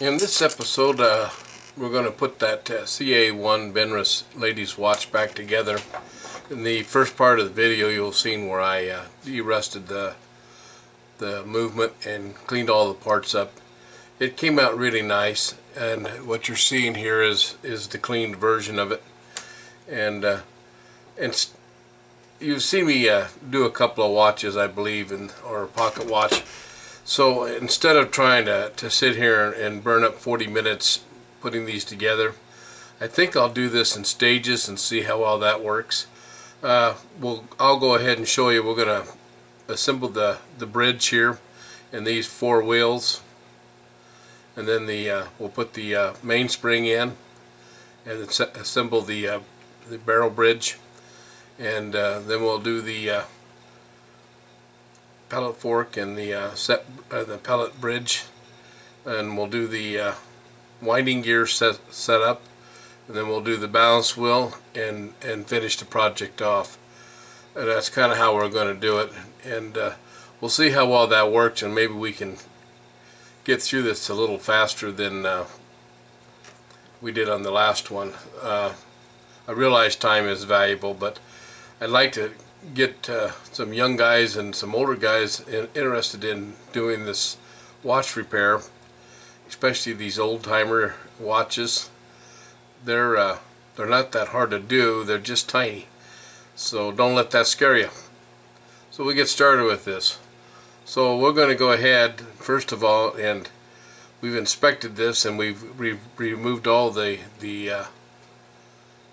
In this episode, we're going to put that CA1 Benrus ladies watch back together. In the first part of the video, you'll see where I de-rusted the movement and cleaned all the parts up. It came out really nice, and what you're seeing here is the cleaned version of it. And you've seen me do a couple of watches, I believe, or a pocket watch. So instead of trying to sit here and burn up 40 minutes putting these together, I think I'll do this in stages and see how well that works. I'll go ahead and show you. We're going to assemble the bridge here and these four wheels, and then we'll put the mainspring in and assemble the barrel bridge, and then we'll do the pellet fork and the pellet bridge, and we'll do the winding gear setup, and then we'll do the balance wheel and finish the project off. And that's kind of how we're going to do it, and we'll see how well that works, and maybe we can get through this a little faster than we did on the last one. I realize time is valuable, but I'd like to get some young guys and some older guys interested in doing this watch repair, especially these old-timer watches. They're not that hard to do, they're just tiny, so don't let that scare you. So we get started with this. So we're going to go ahead first of all, and we've inspected this, and we've removed all the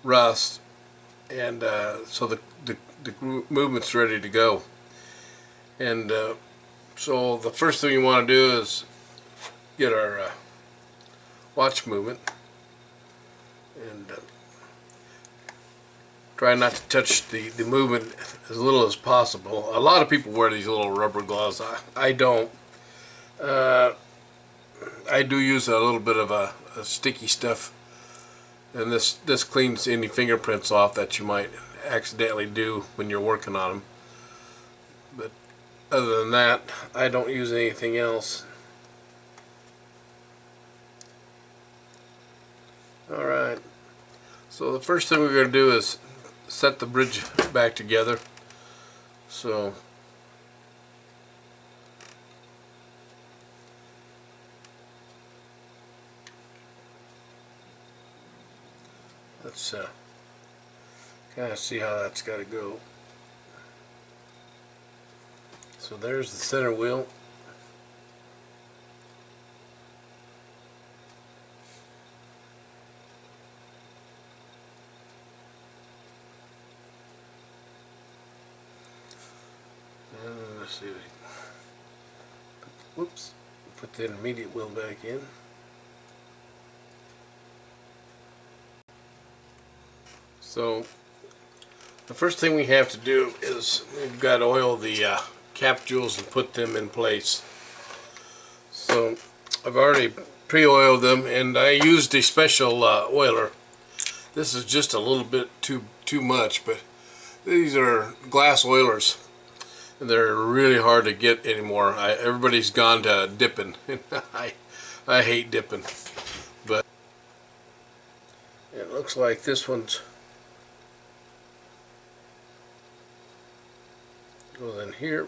rust, and so the movement's ready to go. And so the first thing you want to do is get our watch movement, and try not to touch the movement as little as possible. A lot of people wear these little rubber gloves. I don't. I do use a little bit of a sticky stuff, and this cleans any fingerprints off that you might accidentally do when you're working on them. But other than that, I don't use anything else. Alright, so the first thing we're going to do is set the bridge back together. So let's kind of see how that's got to go. So there's the center wheel. And let's see. Whoops. Put the intermediate wheel back in. So the first thing we have to do is we've got to oil the cap jewels and put them in place. So I've already pre-oiled them, and I used a special oiler. This is just a little bit too much, but these are glass oilers, and they're really hard to get anymore. Everybody's gone to dipping. I hate dipping, but it looks like this one's goes in here.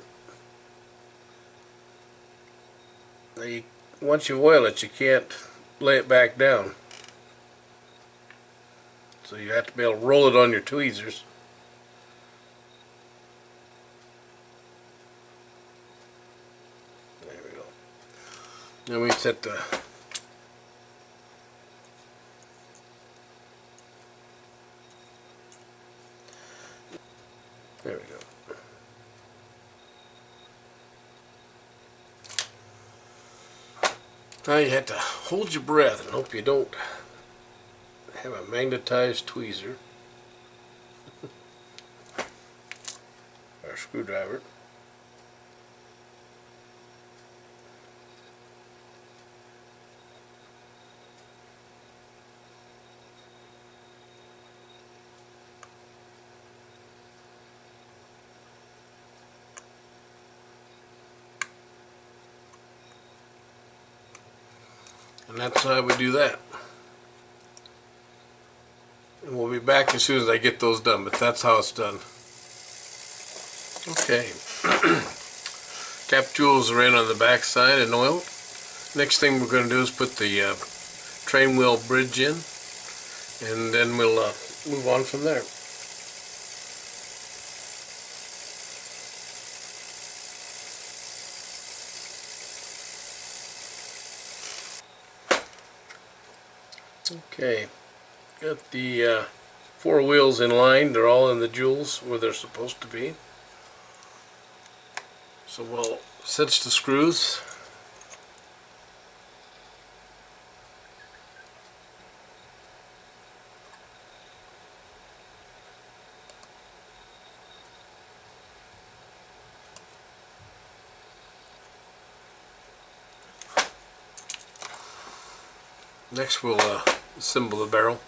Now once you oil it, you can't lay it back down, so you have to be able to roll it on your tweezers. There we go. Then we set the there we go. Now you have to hold your breath and hope you don't have a magnetized tweezer or screwdriver. And that's how we do that. And we'll be back as soon as I get those done, but that's how it's done. Okay. Cap jewels are in on the back side and oiled. Next thing we're going to do is put the train wheel bridge in, and then we'll move on from there. Okay, got the 4 wheels in line. They're all in the jewels where they're supposed to be. So we'll cinch the screws. Next we'll assemble the barrel.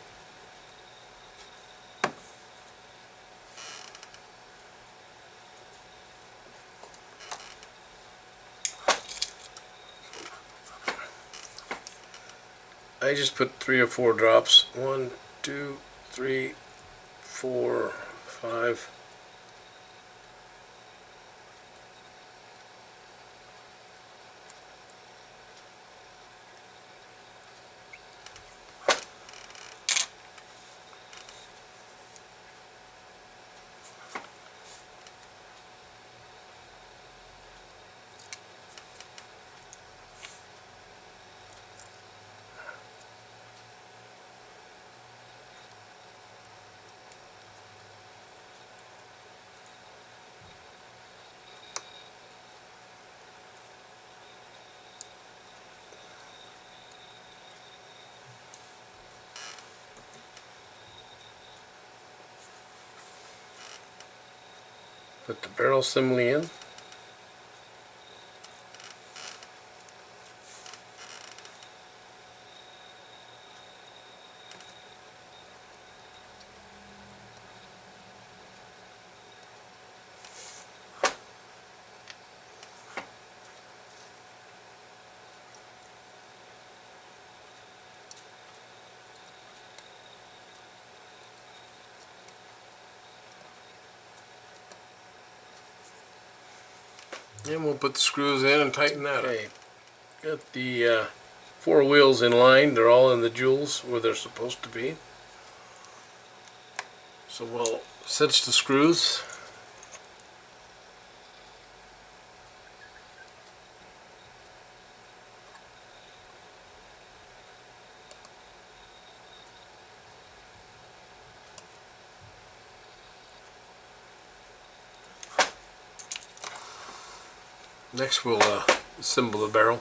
I just put 3 or 4 drops. 1, 2, 3, 4, 5. Put the barrel assembly in. And we'll put the screws in and tighten that up. Got the 4 wheels in line. They're all in the jewels where they're supposed to be. So we'll cinch the screws. Next we'll assemble the barrel.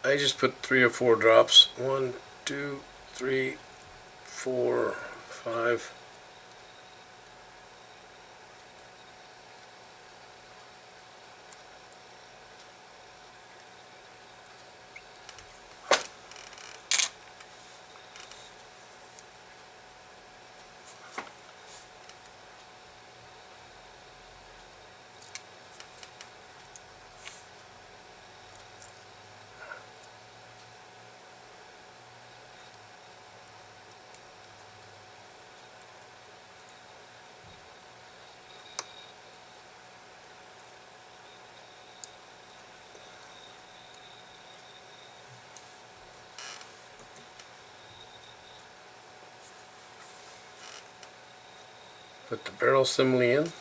I just put 3 or 4 drops. 1, 2, 3, 4, 5. Put the barrel assembly in.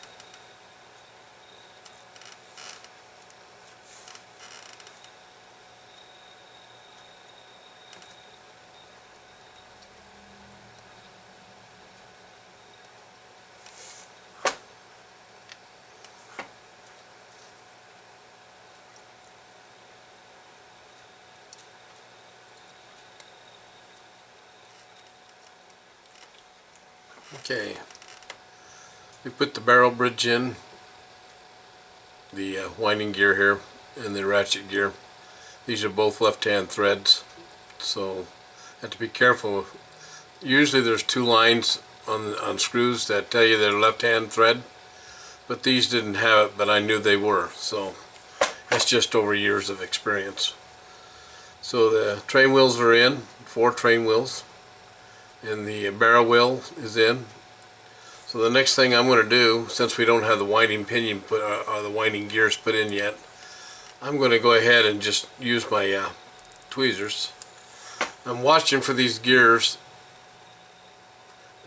Okay, we put the barrel bridge in, the winding gear here, and the ratchet gear. These are both left-hand threads, so have to be careful Usually there's two lines on screws that tell you they're left-hand thread, but these didn't have it, but I knew they were, so that's just over years of experience. So the train wheels are in, 4 train wheels, and the barrel wheel is in. So the next thing I'm going to do, since we don't have the winding pinion put, or the winding gears put in yet, I'm going to go ahead and just use my tweezers. I'm watching for these gears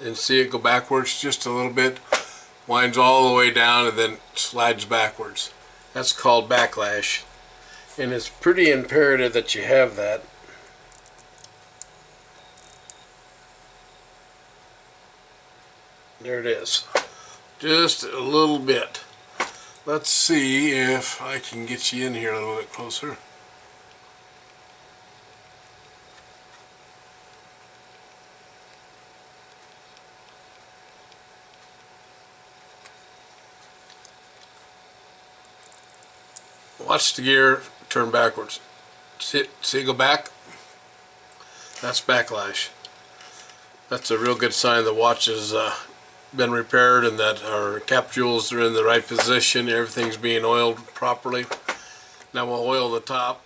and see it go backwards just a little bit, winds all the way down and then slides backwards. That's called backlash, and it's pretty imperative that you have that. There it is, just a little bit. Let's see if I can get you in here a little bit closer. Watch the gear turn backwards. See it go back? That's backlash. That's a real good sign the watch has been repaired and that our cap jewels are in the right position. Everything's being oiled properly. Now we'll oil the top.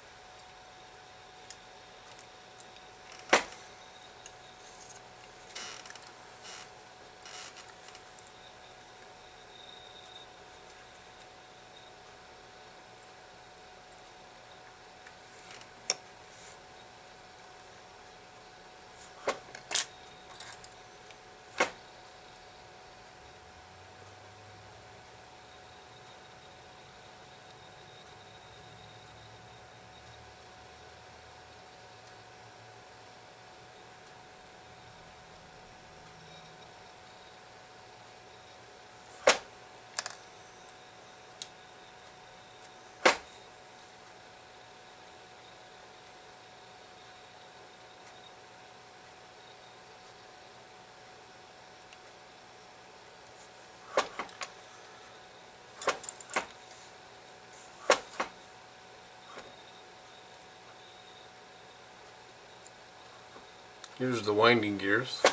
Here's the winding gears.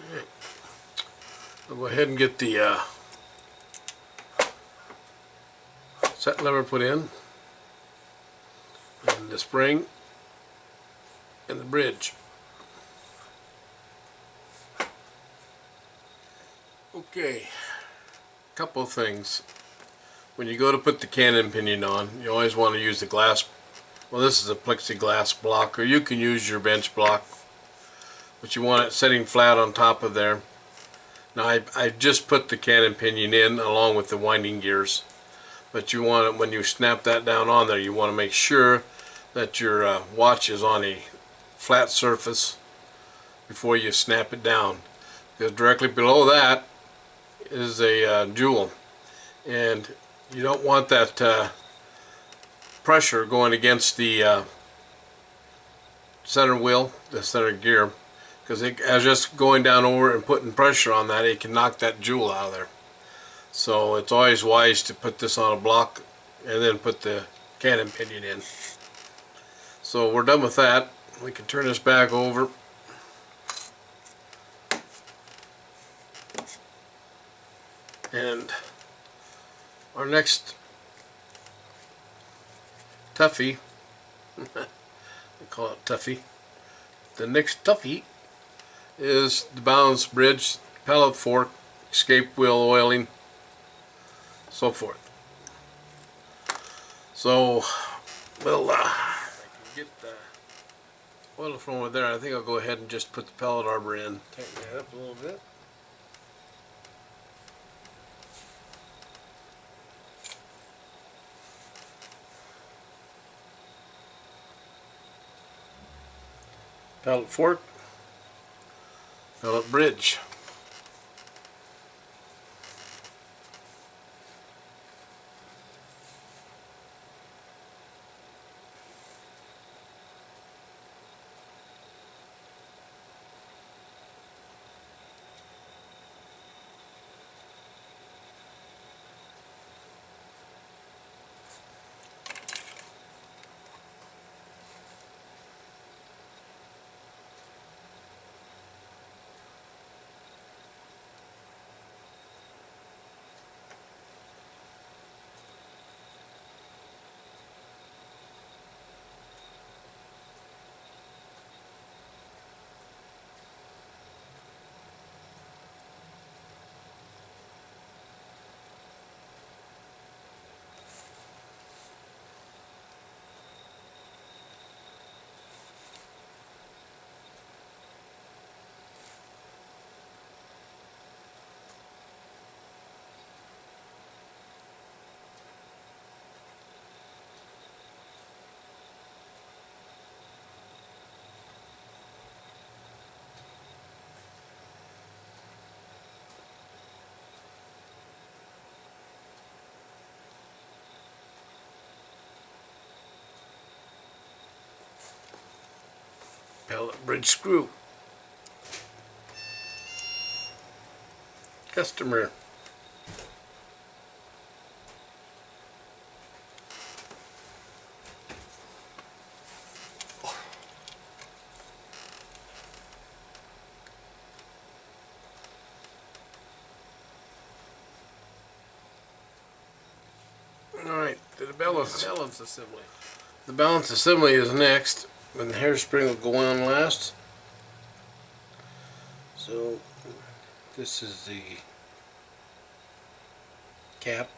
Alright. I'll go ahead and get the set lever put in, and the spring, and the bridge. Okay, a couple of things. When you go to put the cannon pinion on, you always want to use the glass. Well, this is a plexiglass block, or you can use your bench block, but you want it sitting flat on top of there. Now I just put the cannon pinion in along with the winding gears. But you want it, when you snap that down on there, you want to make sure that your watch is on a flat surface before you snap it down. Because directly below that is a jewel, and you don't want that pressure going against the center wheel, the center gear, because as just going down over and putting pressure on that, it can knock that jewel out of there. So it's always wise to put this on a block and then put the cannon pinion in. So we're done with that. We can turn this back over. And our next toughie, we call it toughie, the next toughie is the balance bridge, pellet fork, escape wheel oiling, so forth. So we'll I can get the oil from over there. I think I'll go ahead and just put the pellet arbor in. Tighten that up a little bit. Pellet fork, pellet bridge. pellet bridge screw. Customer. Alright, the balance assembly. The balance assembly is next, and the hairspring will go on last. So this is the cap.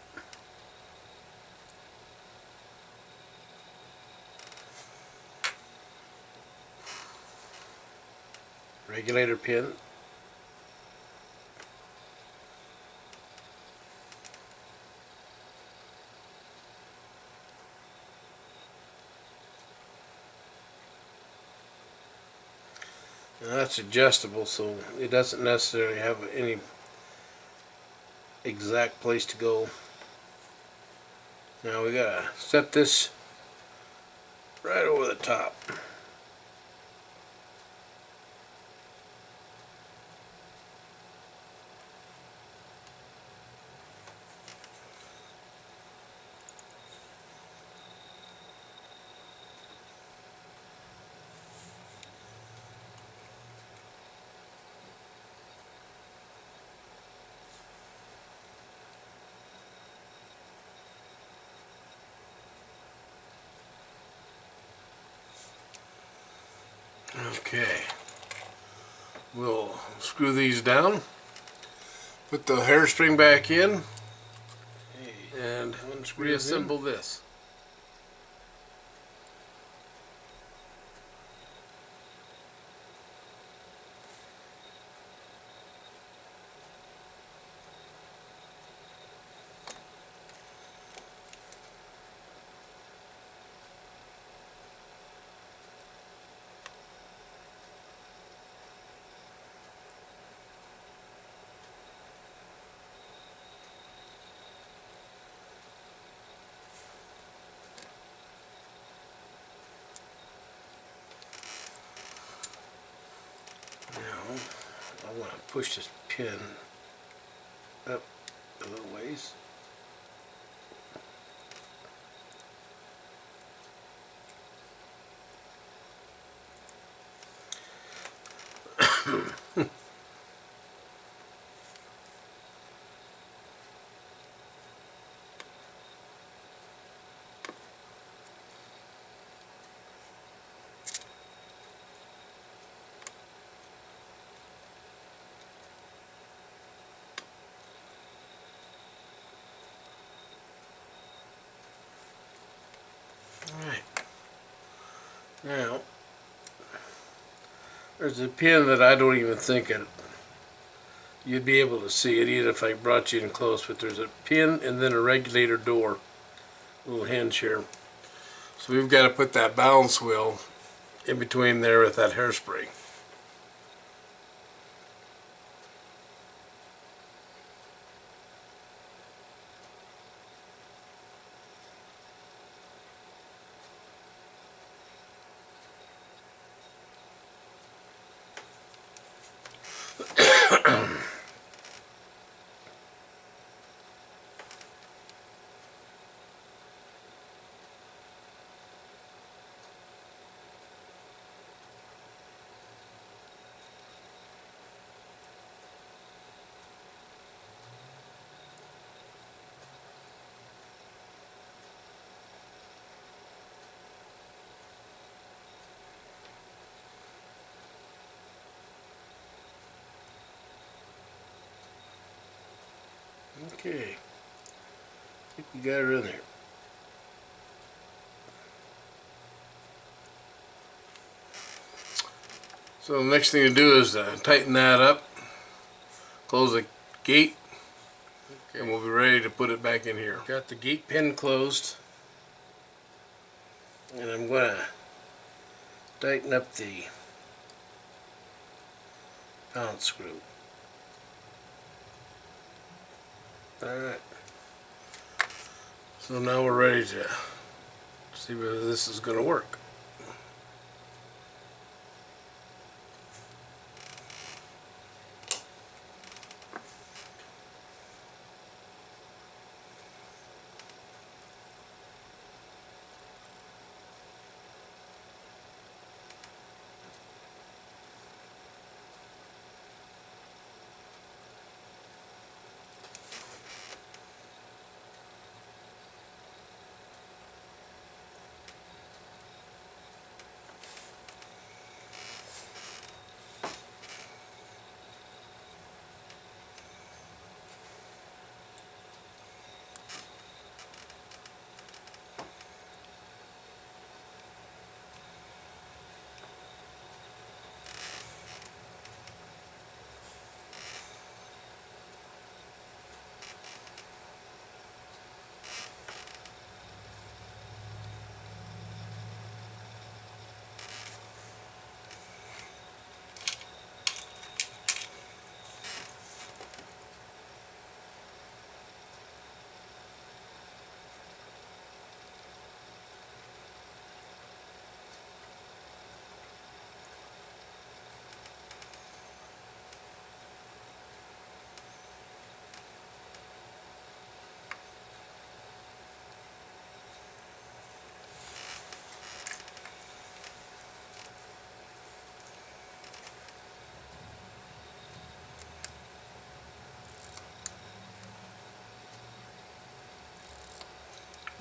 Regulator pin. Now that's adjustable, so it doesn't necessarily have any exact place to go. Now we gotta set this right over the top. Okay, we'll screw these down, put the hairspring back in, and reassemble this. Now, I want to push this pin up a little ways. Alright, now there's a pin that I don't even think you'd be able to see it even if I brought you in close, but there's a pin and then a regulator door, little hinge here. So we've got to put that balance wheel in between there with that hairspring. Okay, I think we got her in there. So the next thing to do is tighten that up, close the gate, and we'll be ready to put it back in here. Got the gate pin closed, and I'm going to tighten up the balance screw. Alright, so now we're ready to see whether this is going to work.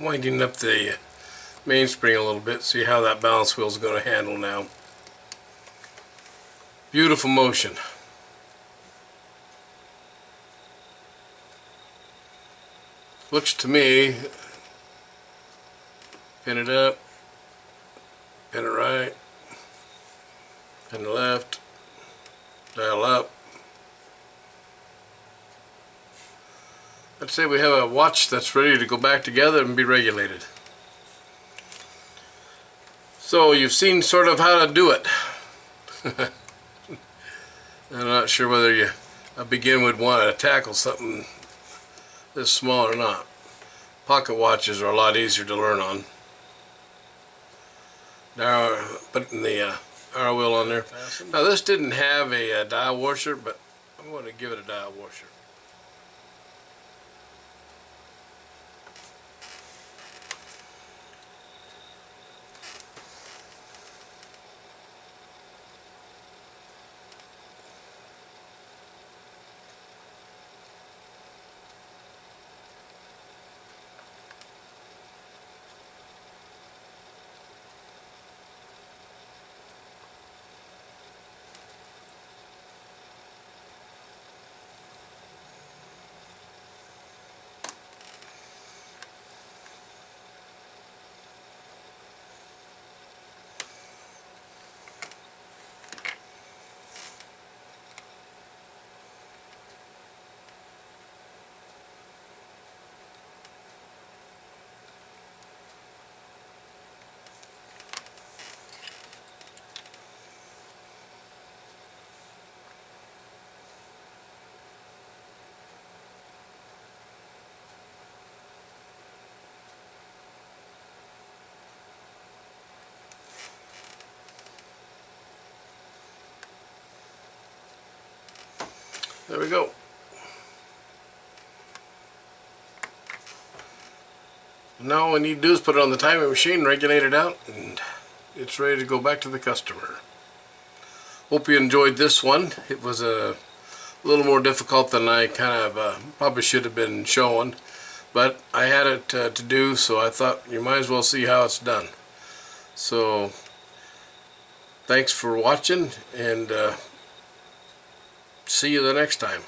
winding up the mainspring a little bit, see how that balance wheel is going to handle now. Beautiful motion. Looks to me, pin it up, pin it right, pin it left, dial up. I'd say we have a watch that's ready to go back together and be regulated. So you've seen sort of how to do it. I'm not sure whether you begin would want to tackle something this small or not. Pocket watches are a lot easier to learn on. Now putting the arrow wheel on there. Now this didn't have a dial washer, but I'm going to give it a dial washer. There we go. Now all we need to do is put it on the timing machine, regulate it out, and it's ready to go back to the customer. Hope you enjoyed this one. It was a little more difficult than I kind of probably should have been showing, but I had it to do, so I thought you might as well see how it's done. So thanks for watching, and see you the next time.